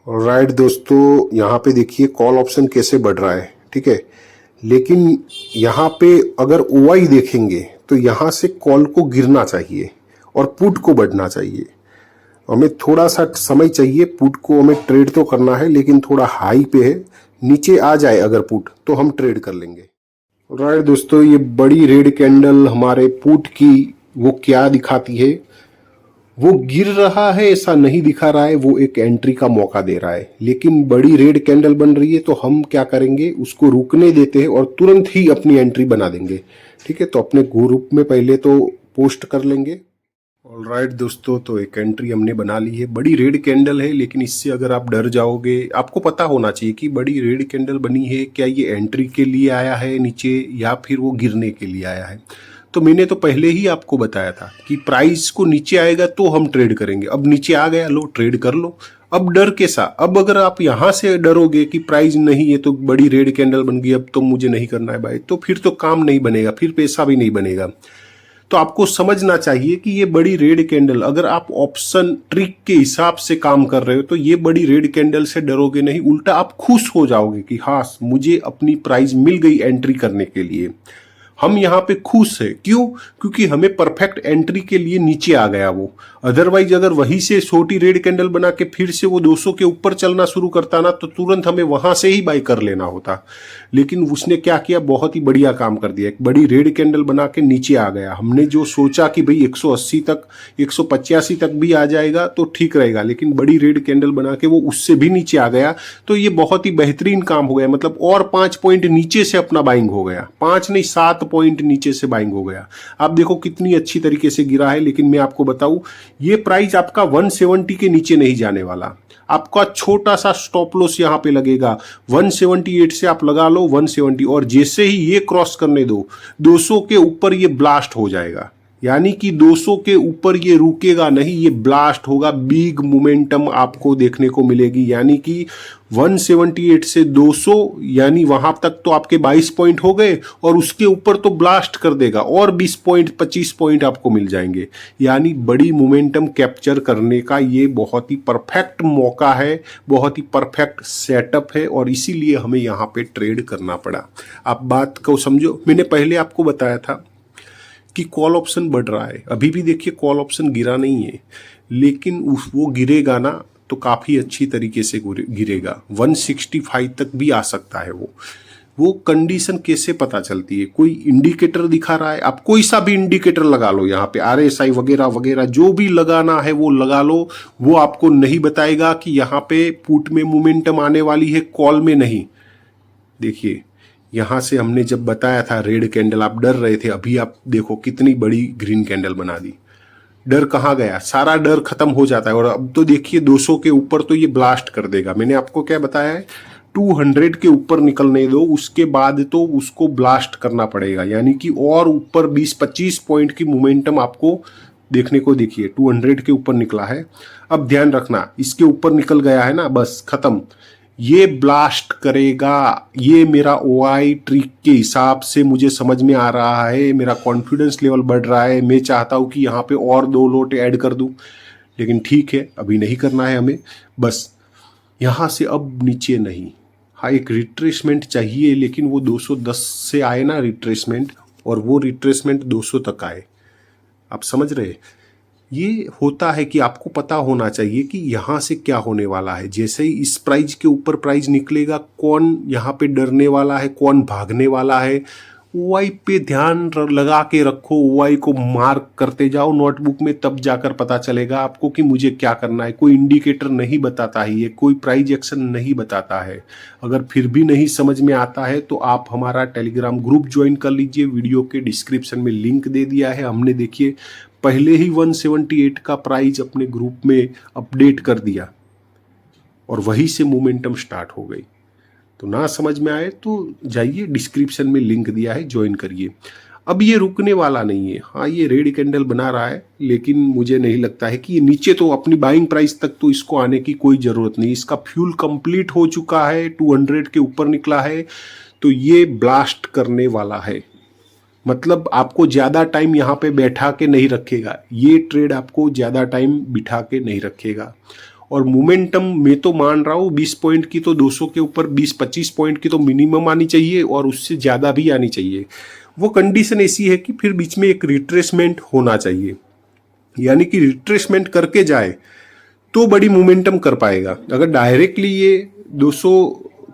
Right दोस्तों, यहाँ पे देखिए कॉल ऑप्शन कैसे बढ़ रहा है। ठीक है, लेकिन यहाँ पे अगर ओआई देखेंगे तो यहाँ से कॉल को गिरना चाहिए और पुट को बढ़ना चाहिए। हमें थोड़ा सा समय चाहिए, पुट को हमें ट्रेड तो करना है लेकिन थोड़ा हाई पे है। नीचे आ जाए अगर पुट तो हम ट्रेड कर लेंगे। राइट दोस्तों, ये बड़ी रेड कैंडल हमारे पुट की वो क्या दिखाती है? वो गिर रहा है ऐसा नहीं दिखा रहा है, वो एक एंट्री का मौका दे रहा है। लेकिन बड़ी रेड कैंडल बन रही है तो हम क्या करेंगे, उसको रुकने देते हैं और तुरंत ही अपनी एंट्री बना देंगे। ठीक है, तो अपने ग्रुप में पहले तो पोस्ट कर लेंगे। ऑलराइट दोस्तों, तो एक एंट्री हमने बना ली है। बड़ी रेड कैंडल है लेकिन इससे अगर आप डर जाओगे, आपको पता होना चाहिए कि बड़ी रेड कैंडल बनी है, क्या ये एंट्री के लिए आया है नीचे या फिर वो गिरने के लिए आया है। तो मैंने तो पहले ही आपको बताया था कि प्राइस को नीचे आएगा तो हम ट्रेड करेंगे। अब नीचे आ गया, लो ट्रेड कर लो। अब डर कैसा? अब अगर आप यहां से डरोगे कि प्राइस नहीं है तो बड़ी रेड कैंडल बन गई, अब तो मुझे नहीं करना है भाई, तो फिर तो काम नहीं बनेगा, फिर पैसा भी नहीं बनेगा। तो आपको समझना चाहिए कि ये बड़ी रेड कैंडल, अगर आप ऑप्शन ट्रिक के हिसाब से काम कर रहे हो तो ये बड़ी रेड कैंडल से डरोगे नहीं, उल्टा आप खुश हो जाओगे कि हाँ मुझे अपनी प्राइस मिल गई एंट्री करने के लिए। हम यहाँ पे खुश है, क्यों? क्योंकि हमें परफेक्ट एंट्री के लिए नीचे आ गया वो। अदरवाइज अगर वहीं से छोटी रेड कैंडल बना के फिर से वो 200 के ऊपर चलना शुरू करता ना, तो तुरंत हमें वहां से ही बाई कर लेना होता। लेकिन उसने क्या किया, बहुत ही बढ़िया काम कर दिया। एक बड़ी रेड कैंडल बना के नीचे आ गया। हमने जो सोचा कि भाई 180 तक 185 तक भी आ जाएगा तो ठीक रहेगा, लेकिन बड़ी रेड कैंडल बना के वो उससे भी नीचे आ गया। तो ये बहुत ही बेहतरीन काम हो गया। मतलब और 5 पॉइंट नीचे से अपना बाइंग हो गया, 5 नहीं 7 पॉइंट नीचे से बाइंग हो गया। आप देखो कितनी अच्छी तरीके से गिरा है। लेकिन मैं आपको बताऊं, ये प्राइस आपका 170 के नीचे नहीं जाने वाला। आपका छोटा सा स्टॉप लॉस यहां पे लगेगा 178 से, आप लगा लो 170, और जैसे ही ये क्रॉस करने दो 200 के ऊपर ये ब्लास्ट हो जाएगा। यानी कि 200 के ऊपर ये रुकेगा नहीं, ये ब्लास्ट होगा। बिग मोमेंटम आपको देखने को मिलेगी। यानी कि 178 से 200, यानी वहां तक तो आपके 22 पॉइंट हो गए, और उसके ऊपर तो ब्लास्ट कर देगा और 20 पॉइंट 25 पॉइंट आपको मिल जाएंगे। यानी बड़ी मोमेंटम कैप्चर करने का ये बहुत ही परफेक्ट मौका है, बहुत ही परफेक्ट सेटअप है, और इसीलिए हमें यहाँ पे ट्रेड करना पड़ा। आप बात को समझो। मैंने पहले आपको बताया था कि कॉल ऑप्शन बढ़ रहा है। अभी भी देखिए कॉल ऑप्शन गिरा नहीं है, लेकिन वो गिरेगा ना तो काफ़ी अच्छी तरीके से गिरेगा। 165 तक भी आ सकता है वो कंडीशन कैसे पता चलती है? कोई इंडिकेटर दिखा रहा है, आप कोई सा भी इंडिकेटर लगा लो, यहाँ पे RSI वगैरह वगैरह जो भी लगाना है वो लगा लो। वो आपको नहीं बताएगा कि यहाँ पे पुट में मोमेंटम आने वाली है, कॉल में नहीं। देखिए यहां से हमने जब बताया था रेड कैंडल, आप डर रहे थे, अभी आप देखो कितनी बड़ी ग्रीन कैंडल बना दी। डर कहाँ गया? सारा डर खत्म हो जाता है। और अब तो देखिए 200 के ऊपर तो ये ब्लास्ट कर देगा। मैंने आपको क्या बताया है, 200 के ऊपर निकलने दो, उसके बाद तो उसको ब्लास्ट करना पड़ेगा। यानी कि और ऊपर 20-25 पॉइंट की मोमेंटम आपको देखने को। देखिए 200 के ऊपर निकला है। अब ध्यान रखना, इसके ऊपर निकल गया है ना, बस खत्म। ये ब्लास्ट करेगा। ये मेरा ओआई ट्रिक के हिसाब से मुझे समझ में आ रहा है, मेरा कॉन्फिडेंस लेवल बढ़ रहा है। मैं चाहता हूं कि यहाँ पे और 2 लोट ऐड कर दूं, लेकिन ठीक है अभी नहीं करना है हमें। बस यहाँ से अब नीचे नहीं। हाँ, एक रिट्रेसमेंट चाहिए, लेकिन वो 210 से आए ना रिट्रेसमेंट, और वो रिट्रेसमेंट 200 तक आए। आप समझ रहे? ये होता है कि आपको पता होना चाहिए कि यहाँ से क्या होने वाला है। जैसे ही इस प्राइस के ऊपर प्राइस निकलेगा, कौन यहाँ पे डरने वाला है, कौन भागने वाला है। ओआई पे ध्यान लगा के रखो, ओआई को मार्क करते जाओ नोटबुक में, तब जाकर पता चलेगा आपको कि मुझे क्या करना है। कोई इंडिकेटर नहीं बताता है ये, कोई प्राइस एक्शन नहीं बताता है। अगर फिर भी नहीं समझ में आता है तो आप हमारा टेलीग्राम ग्रुप ज्वाइन कर लीजिए। वीडियो के डिस्क्रिप्शन में लिंक दे दिया है हमने। देखिए पहले ही 178 का प्राइस अपने ग्रुप में अपडेट कर दिया, और वहीं से मोमेंटम स्टार्ट हो गई। तो ना समझ में आए तो जाइए, डिस्क्रिप्शन में लिंक दिया है, ज्वाइन करिए। अब ये रुकने वाला नहीं है। हाँ, ये रेड कैंडल बना रहा है, लेकिन मुझे नहीं लगता है कि ये नीचे, तो अपनी बाइंग प्राइस तक तो इसको आने की कोई ज़रूरत नहीं। इसका फ्यूल कंप्लीट हो चुका है, 200 के ऊपर निकला है, तो ये ब्लास्ट करने वाला है। मतलब आपको ज़्यादा टाइम यहाँ पे बैठा के नहीं रखेगा, ये ट्रेड आपको ज़्यादा टाइम बिठा के नहीं रखेगा। और मोमेंटम मैं तो मान रहा हूँ 20 पॉइंट की तो 200 के ऊपर 20-25 पॉइंट की तो मिनिमम आनी चाहिए और उससे ज़्यादा भी आनी चाहिए। वो कंडीशन ऐसी है कि फिर बीच में एक रिट्रेसमेंट होना चाहिए, यानी कि रिट्रेसमेंट करके जाए तो बड़ी मोमेंटम कर पाएगा। अगर डायरेक्टली ये 200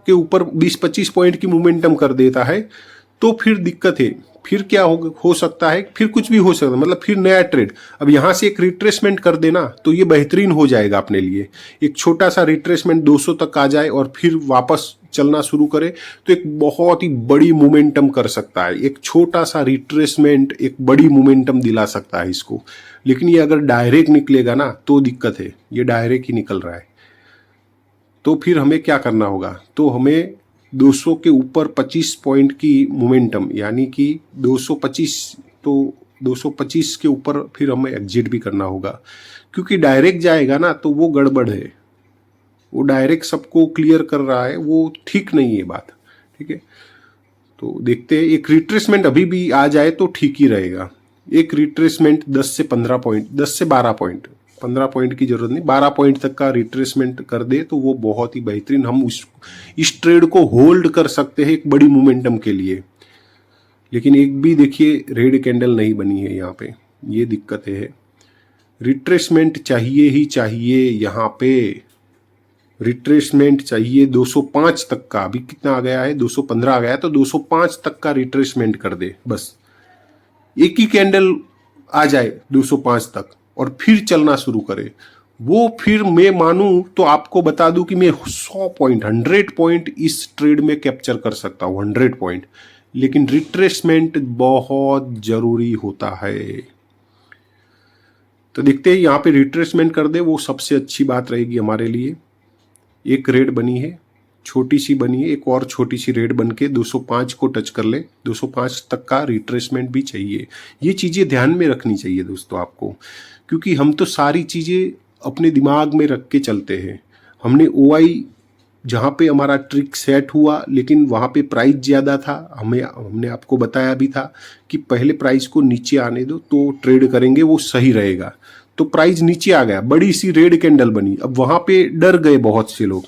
के ऊपर 20-25 पॉइंट की मोमेंटम कर देता है तो फिर दिक्कत है। फिर क्या हो सकता है, फिर कुछ भी हो सकता है, मतलब फिर नया ट्रेड। अब यहाँ से एक रिट्रेसमेंट कर देना तो ये बेहतरीन हो जाएगा अपने लिए। एक छोटा सा रिट्रेसमेंट 200 तक आ जाए और फिर वापस चलना शुरू करे तो एक बहुत ही बड़ी मोमेंटम कर सकता है। एक छोटा सा रिट्रेसमेंट एक बड़ी मोमेंटम दिला सकता है इसको। लेकिन ये अगर डायरेक्ट निकलेगा ना तो दिक्कत है, ये डायरेक्ट ही निकल रहा है। तो फिर हमें क्या करना होगा, तो हमें 200 के ऊपर 25 पॉइंट की मोमेंटम, यानी कि 225, तो 225 के ऊपर फिर हमें एग्जिट भी करना होगा, क्योंकि डायरेक्ट जाएगा ना तो वो गड़बड़ है। वो डायरेक्ट सबको क्लियर कर रहा है, वो ठीक नहीं है बात। ठीक है, तो देखते हैं। एक रिट्रेसमेंट अभी भी आ जाए तो ठीक ही रहेगा। एक रिट्रेसमेंट 10 से 15 पॉइंट, 10 से 12 पॉइंट, 15 पॉइंट की जरूरत नहीं, 12 पॉइंट तक का रिट्रेसमेंट कर दे तो वो बहुत ही बेहतरीन, हम इस ट्रेड को होल्ड कर सकते हैं एक बड़ी मोमेंटम के लिए। लेकिन एक भी देखिए रेड कैंडल नहीं बनी है यहाँ पे, ये दिक्कत है। रिट्रेसमेंट चाहिए ही चाहिए, यहाँ पे रिट्रेसमेंट चाहिए 205 तक का। अभी कितना आ गया है, 215 आ गया है, तो 205 तक का रिट्रेसमेंट कर दे बस। एक ही कैंडल आ जाए 205 तक और फिर चलना शुरू करे, वो फिर मैं मानूं तो आपको बता दूं कि मैं 100 पॉइंट 100 पॉइंट इस ट्रेड में कैप्चर कर सकता हूं, 100 पॉइंट। लेकिन रिट्रेसमेंट बहुत जरूरी होता है। तो देखते हैं, यहां पे रिट्रेसमेंट कर दे वो सबसे अच्छी बात रहेगी हमारे लिए। एक रेड बनी है, छोटी सी बनी है, एक और छोटी सी रेड बन के 205 को टच कर ले। 205 तक का रिट्रेसमेंट भी चाहिए। ये चीज़ें ध्यान में रखनी चाहिए दोस्तों आपको, क्योंकि हम तो सारी चीज़ें अपने दिमाग में रख के चलते हैं। हमने ओआई जहाँ पे हमारा ट्रिक सेट हुआ, लेकिन वहाँ पे प्राइस ज़्यादा था, हमने आपको बताया भी था कि पहले प्राइस को नीचे आने दो तो ट्रेड करेंगे, वो सही रहेगा। तो प्राइस नीचे आ गया, बड़ी सी रेड कैंडल बनी। अब वहाँ पे डर गए बहुत से लोग,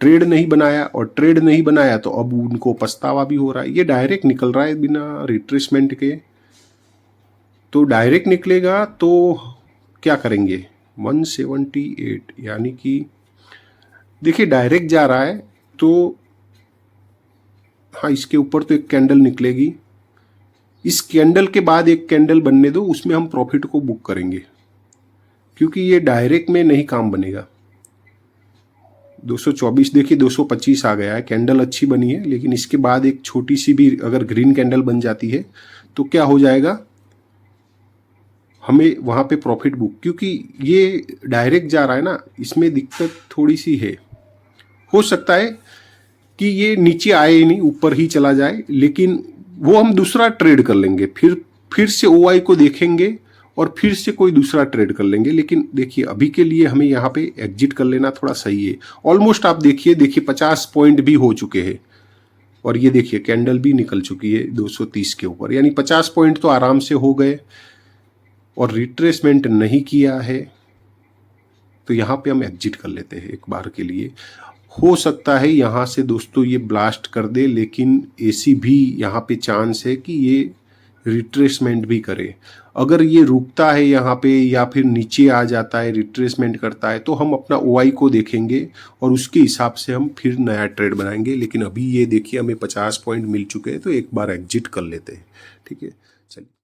ट्रेड नहीं बनाया, और ट्रेड नहीं बनाया तो अब उनको पछतावा भी हो रहा है। ये डायरेक्ट निकल रहा है बिना रिट्रेसमेंट के। तो डायरेक्ट निकलेगा तो क्या करेंगे, 178, यानी कि देखिए डायरेक्ट जा रहा है तो हाँ, इसके ऊपर तो एक कैंडल निकलेगी। इस कैंडल के बाद एक कैंडल बनने दो, उसमें हम प्रॉफिट को बुक करेंगे, क्योंकि ये डायरेक्ट में नहीं काम बनेगा। 224 देखिए 225 आ गया है, कैंडल अच्छी बनी है, लेकिन इसके बाद एक छोटी सी भी अगर ग्रीन कैंडल बन जाती है तो क्या हो जाएगा, हमें वहाँ पे प्रॉफिट बुक। क्योंकि ये डायरेक्ट जा रहा है ना, इसमें दिक्कत थोड़ी सी है। हो सकता है कि ये नीचे आए ही नहीं, ऊपर ही चला जाए, लेकिन वो हम दूसरा ट्रेड कर लेंगे। फिर से ओआई को देखेंगे और फिर से कोई दूसरा ट्रेड कर लेंगे। लेकिन देखिए अभी के लिए हमें यहाँ पे एग्जिट कर लेना थोड़ा सही है। ऑलमोस्ट आप देखिए 50 पॉइंट भी हो चुके हैं, और ये देखिए कैंडल भी निकल चुकी है 230 के ऊपर, यानी 50 पॉइंट तो आराम से हो गए, और रिट्रेसमेंट नहीं किया है। तो यहाँ पे हम एग्जिट कर लेते हैं एक बार के लिए। हो सकता है यहाँ से दोस्तों ये ब्लास्ट कर दे, लेकिन ऐसी भी यहाँ पे चांस है कि ये रिट्रेसमेंट भी करे। अगर ये रुकता है यहाँ पे या फिर नीचे आ जाता है, रिट्रेसमेंट करता है, तो हम अपना ओआई को देखेंगे और उसके हिसाब से हम फिर नया ट्रेड बनाएंगे। लेकिन अभी ये देखिए हमें 50 पॉइंट मिल चुके हैं, तो एक बार एग्जिट कर लेते हैं। ठीक है, चलिए।